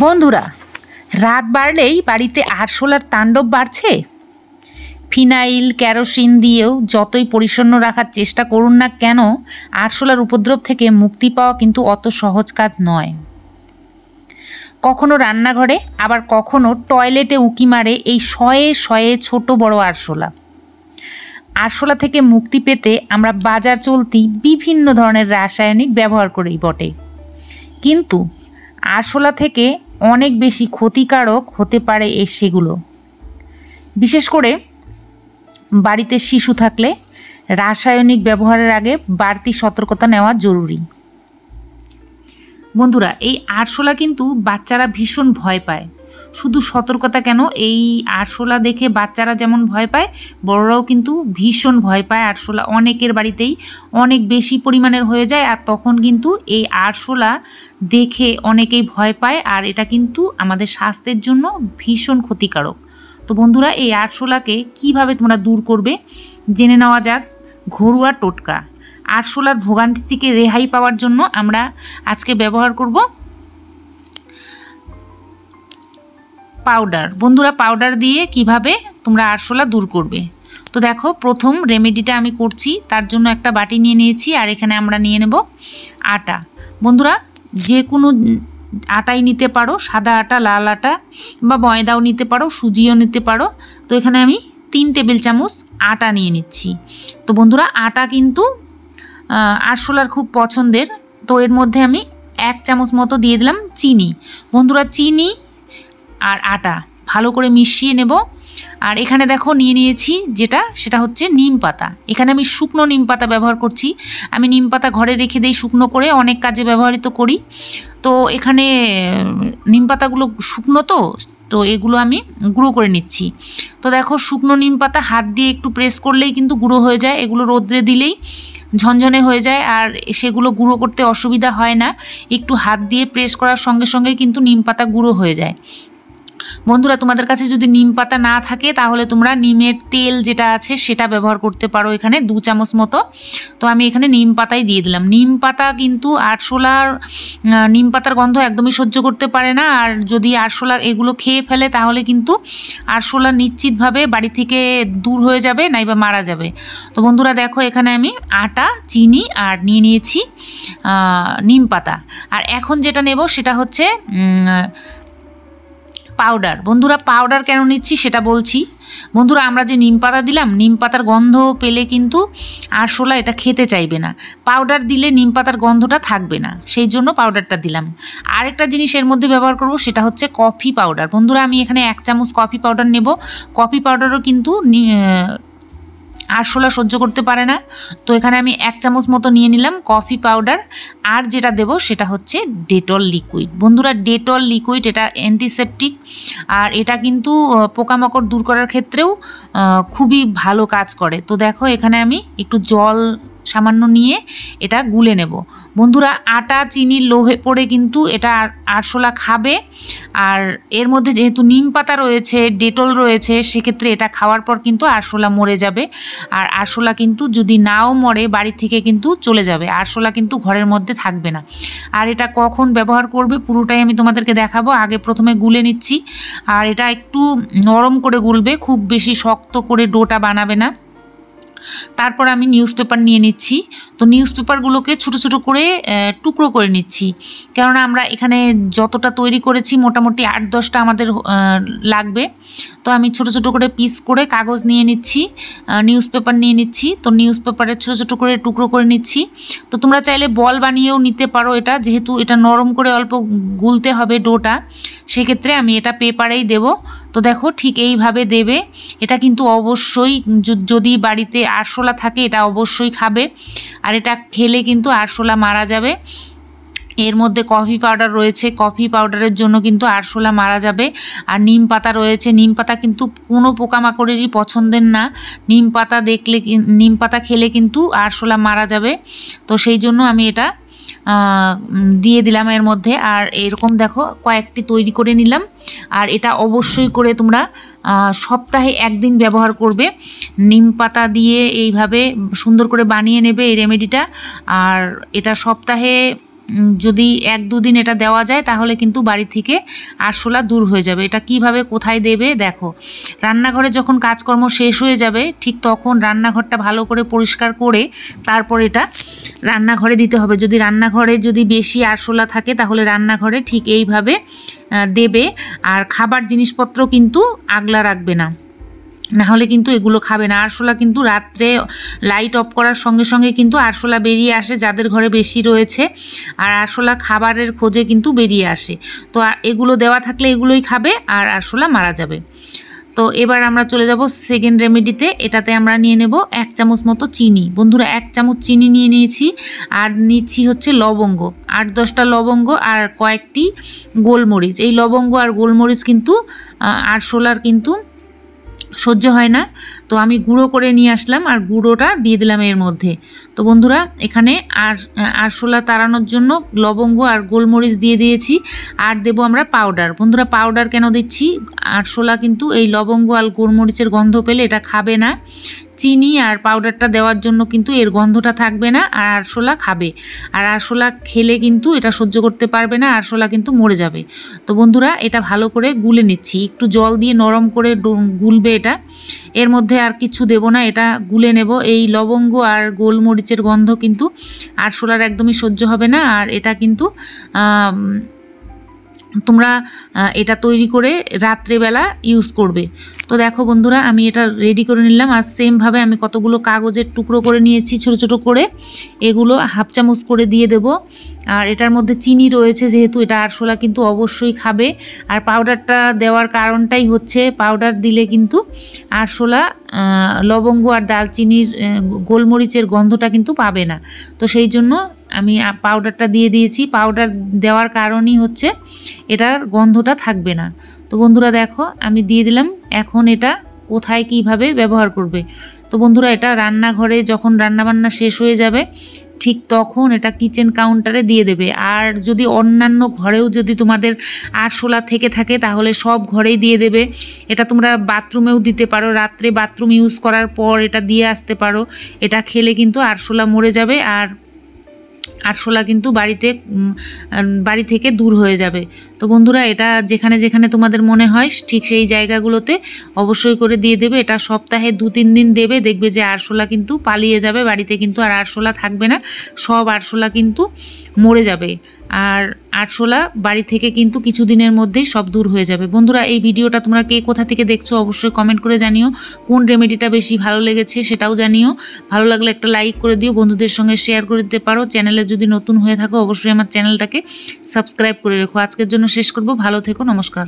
বন্ধুরা, রাত বাড়লেই বাড়িতে আরশোলার তাণ্ডব বাড়ছে। ফিনাইল কেরোসিন দিয়েও যতই পরিচ্ছন্ন রাখার চেষ্টা করুন না কেন, আরশোলার উপদ্রব থেকে মুক্তি পাওয়া কিন্তু অত সহজ কাজ নয়। কখনো রান্নাঘরে, আবার কখনো টয়লেটে উঁকি মারে এই শয়ে শয়ে ছোট বড় আরশোলা। আরশোলা থেকে মুক্তি পেতে আমরা বাজার চলতি বিভিন্ন ধরনের রাসায়নিক ব্যবহার করি বটে, কিন্তু আরশোলা থেকে অনেক বেশি ক্ষতিকারক হতে পারে সেগুলো। বিশেষ করে বাড়িতে শিশু থাকলে রাসায়নিক ব্যবহারের আগে বাড়তি সতর্কতা নেওয়া জরুরি। বন্ধুরা, এই আরশোলা কিন্তু বাচ্চারা ভীষণ ভয় পায়। শুধু সতর্কতা কেন, এই আরশোলা দেখে বাচ্চারা যেমন ভয় পায়, বড়রাও কিন্তু ভীষণ ভয় পায়। আরশোলা অনেকের বাড়িতেই অনেক বেশি পরিমাণের হয়ে যায়, আর তখন কিন্তু এই আরশোলা দেখে অনেকেই ভয় পায়, আর এটা কিন্তু আমাদের স্বাস্থ্যের জন্য ভীষণ ক্ষতিকারক। তো বন্ধুরা, এই আরশোলাকে কিভাবে তোমরা দূর করবে জেনে নেওয়া যাক। ঘরোয়া টোটকা। আরশোলার ভোগান্তি থেকে রেহাই পাওয়ার জন্য আমরা আজকে ব্যবহার করব পাউডার। বন্ধুরা, পাউডার দিয়ে কিভাবে তোমরা আরশোলা দূর করবে। তো দেখো, প্রথম রেমেডিটা আমি করছি। তার জন্য একটা বাটি নিয়ে নিয়েছি, আর এখানে আমরা নিয়ে নেব আটা। বন্ধুরা, যে কোনো আটাই নিতে পারো, সাদা আটা, লাল আটা বা ময়দাও নিতে পারো, সুজিও নিতে পারো। তো এখানে আমি 3 টেবিল চামচ আটা নিয়ে নিচ্ছি। তো বন্ধুরা, আটা কিন্তু আরশোলার খুব পছন্দের। তো এর মধ্যে আমি 1 চামচ মতো দিয়ে দিলাম চিনি। বন্ধুরা, চিনি আর আটা ভালো করে মিশিয়ে নেব। আর এখানে দেখো নিয়ে নিয়েছি সেটা হচ্ছে নিম পাতা। এখানে আমি শুকনো নিম পাতা ব্যবহার করছি। আমি নিম পাতা ঘরে রেখে দিই শুকনো করে, অনেক কাজে ব্যবহৃত করি। তো এখানে নিম পাতাগুলো শুকনো, তো এগুলো আমি গুঁড়ো করে নিচ্ছি। তো দেখো, শুকনো নিম পাতা হাত দিয়ে একটু প্রেস করলেই কিন্তু গুঁড়ো হয়ে যায়। এগুলো রোদ্রে দিলেই ঝনঝনে হয়ে যায়, আর সেগুলো গুঁড়ো করতে অসুবিধা হয় না। একটু হাত দিয়ে প্রেস করার সঙ্গে সঙ্গে কিন্তু নিম পাতা গুঁড়ো হয়ে যায়। বন্ধুরা, তোমাদের কাছে যদি নিম পাতা না থাকে তাহলে তোমরা নিমের তেল যেটা আছে সেটা ব্যবহার করতে পারো। এখানে 2 চামচ মতো। তো আমি এখানে নিম পাতাই দিয়ে দিলাম। নিম পাতা কিন্তু আরশোলার নিম পাতার গন্ধ একদমই সহ্য করতে পারে না, আর যদি আরশোলা এগুলো খেয়ে ফেলে তাহলে কিন্তু আরশোলা নিশ্চিতভাবে বাড়ি থেকে দূর হয়ে যাবে, নাইবা মারা যাবে। তো বন্ধুরা দেখো, এখানে আমি আটা, চিনি আর নিয়ে নিয়েছি নিম পাতা। আর এখন যেটা নেব সেটা হচ্ছে পাউডার। বন্ধুরা, পাউডার কেন নিচ্ছি সেটা বলছি। বন্ধুরা, আমরা যে নিম পাতা দিলাম, নিম পাতার গন্ধ পেলে কিন্তু আরশোলা এটা খেতে চাইবে না। পাউডার দিলে নিম পাতার গন্ধটা থাকবে না, সেই জন্য পাউডারটা দিলাম। আরেকটা জিনিস এর মধ্যে ব্যবহার করব, সেটা হচ্ছে কফি পাউডার। বন্ধুরা, আমি এখানে 1 চামচ কফি পাউডার নেব। কফি পাউডারও কিন্তু আরশোলা সহ্য করতে পারে না। তো এখানে আমি 1 চামচ মতো নিয়ে নিলাম কফি পাউডার। আর যেটা দেব সেটা হচ্ছে ডেটল লিকুইড। বন্ধুরা, ডেটল লিকুইড এটা অ্যান্টিসেপটিক, আর এটা কিন্তু পোকামাকড় দূর করার ক্ষেত্রেও খুবই ভালো কাজ করে। তো দেখো, এখানে আমি একটু জল সামান্য নিয়ে এটা গুলে নেব। বন্ধুরা, আটা চিনির লোভে পড়ে কিন্তু এটা আরশোলা খাবে, আর এর মধ্যে যেহেতু নিম পাতা রয়েছে, ডেটল রয়েছে, সেক্ষেত্রে এটা খাওয়ার পর কিন্তু আরশোলা মরে যাবে। আর আরশোলা কিন্তু যদি নাও মরে, বাড়ি থেকে কিন্তু চলে যাবে। আরশোলা কিন্তু ঘরের মধ্যে থাকবে না। আর এটা কখন ব্যবহার করবে পুরোটাই আমি তোমাদেরকে দেখাবো। আগে প্রথমে গুলে নিচ্ছি, আর এটা একটু নরম করে গুলবে, খুব বেশি শক্ত করে ডোটা বানাবে না। তারপর আমি নিউজ পেপার নিয়ে নিচ্ছি। তো নিউজ পেপারগুলোকে ছোটো ছোটো করে টুকরো করে নিচ্ছি, কেননা আমরা এখানে যতটা তৈরি করেছি মোটামুটি 8-10টা আমাদের লাগবে। তো আমি ছোটো ছোটো করে পিস করে কাগজ নিয়ে নিচ্ছি, নিউজ পেপার নিয়ে নিচ্ছি। তো নিউজ পেপারে ছোটো ছোটো করে টুকরো করে নিচ্ছি। তো তোমরা চাইলে বল বানিয়েও নিতে পারো। এটা যেহেতু এটা নরম করে অল্প গুলতে হবে ডোটা, সেক্ষেত্রে আমি এটা পেপারেই দেব। তো দেখো, ঠিক এইভাবে দেবে। এটা কিন্তু অবশ্যই, যদি বাড়িতে আরশোলা থাকে এটা অবশ্যই খাবে, আর এটা খেলে কিন্তু আরশোলা মারা যাবে। এর মধ্যে কফি পাউডার রয়েছে, কফি পাউডারের জন্য কিন্তু আরশোলা মারা যাবে। আর নিম পাতা রয়েছে, নিম পাতা কিন্তু কোনো পোকামাকড়েরই পছন্দের না। নিম পাতা খেলে কিন্তু আরশোলা মারা যাবে। তো সেই জন্য আমি এটা দিয়ে দিলাম এর মধ্যে। আর এরকম দেখো, কয়েকটি তৈরি করে নিলাম। আর এটা অবশ্যই করে তোমরা সপ্তাহে 1 দিন ব্যবহার করবে। নিম পাতা দিয়ে এইভাবে সুন্দর করে বানিয়ে নেবে এই রেমেডিটা। আর এটা সপ্তাহে যদি 1-2 দিন এটা দেওয়া যায় তাহলে কিন্তু বাড়ি থেকে আরশোলা দূর হয়ে যাবে। এটা কিভাবে কোথায় দেবে দেখো, রান্নাঘরে যখন কাজকর্ম শেষ হয়ে যাবে ঠিক তখন রান্নাঘরটা ভালো করে পরিষ্কার করে তারপর এটা রান্নাঘরে দিতে হবে। যদি রান্নাঘরে যদি বেশি আরশোলা থাকে তাহলে রান্নাঘরে ঠিক এইভাবে দেবে। আর খাবার জিনিসপত্র কিন্তু আগলা রাখবে না, নাহলে কিন্তু এগুলো খাবে না। আরশোলা কিন্তু রাত্রে লাইট অফ করার সঙ্গে সঙ্গে কিন্তু আরশোলা বেরিয়ে আসে যাদের ঘরে বেশি রয়েছে, আর আরশোলা খাবারের খোঁজে কিন্তু বেরিয়ে আসে। তো এগুলো দেওয়া থাকলে এগুলোই খাবে আর আরশোলা মারা যাবে। তো এবার আমরা চলে যাব সেকেন্ড রেমেডিতে। এটাতে আমরা নিয়ে নেব 1 চামচ মতো চিনি। বন্ধুরা 1 চামচ চিনি নিয়ে নিয়েছি, আর নিচ্ছি হচ্ছে লবঙ্গ, 8-10টা লবঙ্গ আর কয়েকটি গোলমরিচ। এই লবঙ্গ আর গোলমরিচ কিন্তু আরশোলার কিন্তু সহ্য হয় না, তো আমি গুঁড়ো করে নিয়ে আসলাম আর গুঁড়োটা দিয়ে দিলাম এর মধ্যে। তো বন্ধুরা এখানে আরশোলা তাড়ানোর জন্য লবঙ্গ আর গোলমরিচ দিয়ে দিয়েছি, আর দেবো আমরা পাউডার। বন্ধুরা পাউডার কেন দিচ্ছি, আরশোলা কিন্তু এই লবঙ্গ আর গোলমরিচের গন্ধ পেলে এটা খাবে না। চিনি আর পাউডারটা দেওয়ার জন্য কিন্তু এর গন্ধটা থাকবে না, আর আরশোলা খাবে। আর আরশোলা খেলে কিন্তু এটা সহ্য করতে পারবে না, আরশোলা কিন্তু মরে যাবে। তো বন্ধুরা এটা ভালো করে গুলে নিচ্ছি, একটু জল দিয়ে নরম করে গুলবে এটা। এর মধ্যে আর কিছু দেব না, এটা গুলে নেব। এই লবঙ্গ আর গোলমরিচের গন্ধ কিন্তু আরশোলার একদমই সহ্য হবে না, আর এটা কিন্তু তোমরা এটা তৈরি করে রাত্রেবেলা ইউজ করবে। তো দেখো বন্ধুরা আমি এটা রেডি করে নিলাম, আর সেমভাবে আমি কতগুলো কাগজের টুকরো করে নিয়েছি ছোট ছোট করে, এগুলো 1/2 চামচ করে দিয়ে দেব। আর এটার মধ্যে চিনি রয়েছে যেহেতু এটা আরশোলা কিন্তু অবশ্যই খাবে। আর পাউডারটা দেওয়ার কারণটাই হচ্ছে পাউডার দিলে কিন্তু আরশোলা লবঙ্গ আর দালচিনির গোলমরিচের গন্ধটা কিন্তু পাবে না। তো সেই জন্য আমি পাউডারটা দিয়ে দিয়েছি। পাউডার দেওয়ার কারণই হচ্ছে এটার গন্ধটা থাকবে না। তো বন্ধুরা দেখো আমি দিয়ে দিলাম। এখন এটা কোথায় কিভাবে ব্যবহার করবে, তো বন্ধুরা এটা রান্নাঘরে যখন রান্নাবান্না শেষ হয়ে যাবে ঠিক তখন এটা কিচেন কাউন্টারে দিয়ে দেবে। আর যদি অন্যান্য ঘরেও যদি তোমাদের আরশোলা থেকে থাকে তাহলে সব ঘরেই দিয়ে দেবে। এটা তোমরা বাথরুমেও দিতে পারো, রাত্রে বাথরুম ইউজ করার পর এটা দিয়ে আসতে পারো। এটা খেলে কিন্তু আরশোলা মরে যাবে, আর আরশোলা কিন্তু বাড়ি থেকে দূর হয়ে যাবে। তো বন্ধুরা এটা যেখানে যেখানে তোমাদের মনে হয় ঠিক সেই জায়গাগুলোতে অবশ্যই করে দিয়ে দেবে। এটা সপ্তাহে 2-3 দিন দেবে, দেখবে যে আরশোলা কিন্তু পালিয়ে যাবে, বাড়িতে কিন্তু আর আরশোলা থাকবে না, সব আরশোলা কিন্তু মরে যাবে। আর আরশোলা বাড়ি থেকে কিন্তু কিছুদিনের মধ্যেই সব দূর হয়ে যাবে। বন্ধুরা এই ভিডিওটা তোমরা কে কোথা থেকে দেখছো অবশ্যই কমেন্ট করে জানিও, কোন রেমেডিটা বেশি ভালো লেগেছে সেটাও জানিও। ভালো লাগলে একটা লাইক করে দিও, বন্ধুদের সঙ্গে শেয়ার করে দিতে পারো। চ্যানেলে যদি নতুন হয়ে থাকো অবশ্যই আমার চ্যানেলটাকে সাবস্ক্রাইব করে রেখো। আজকের জন্য শেষ করব, ভালো থেকো, নমস্কার।